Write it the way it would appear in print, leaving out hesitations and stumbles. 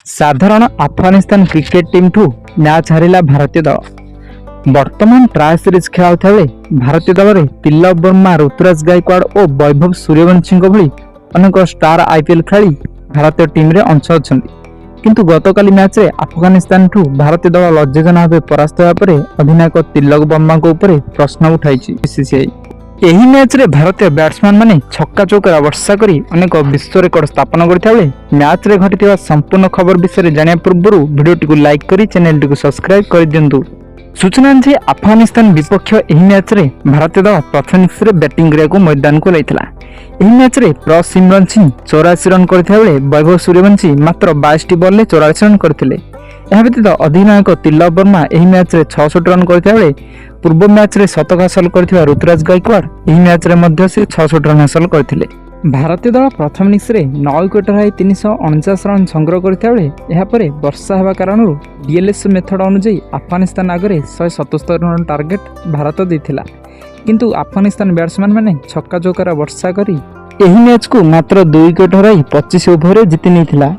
साधारण Afghanistan cricket team ठू match हारिला भारतीय दल। वर्तमान ट्राय सीरीज खेलाउता बेले भारतीय दल में तिलक वर्मा, ऋतुराज गायकवाड़ और वैभव सूर्यवंशी भली अनेक स्टार आईपीएल खेली भारतीय टीम रे अंश अछंती। किंतु गतकाली मैच रे अफगानिस्तान ठू भारतीय दल लज्जाजनक भावे परास्त होगा पर अधिनायक तिलक वर्मा उपर प्रश्न उठाई बीसीसीआई। एही मैच रे भारतीय बैट्समैन माने छक्का चौकार वर्षा करी अनेक विश्व रेकर्ड स्थापन करथिया बेले मैच रे घटिथिबा संपूर्ण खबर विषय जानिया पूर्व वीडियोटी को लाइक करी चैनल को सब्सक्राइब कर दियंतु। सूचना जे अफगानिस्तान विपक्ष एही मैच रे भारतीय दल प्रथम इनिंग्स रे बैटिंग को मैदान को लैथिला। एही मैच रे प्रसिमरन सिंह 84 रन करथिया बेले वैभव सूर्यवंशी मात्र 22 बॉल रे 84 रन करथिले। यह व्यतीत अधिनायक तिलक वर्मा एही मैच रे 66 रन करथिया बेले पूर्व मैच रे शतक हासिल करथिबा ऋतुराज गायकवाड़ एही मैच रे मध्य से 66 रन हासिल करथिले। भारतीय दल प्रथम इनिंग्स रे 9 विकेट हराई 349 रन संग्रह करथिया बेले एहा परे वर्षा हेबा कारणरू डीएलएस मेथड अनुसार अफगानिस्तान आगरे 177 रन टार्गेट भारत देथिला। किंतु अफगानिस्तान बैट्समैन माने छक्का चौकार वर्षा करी एही मैच को मात्र 2 विकेट हराई 25 ओवर रे जीति नेथिला।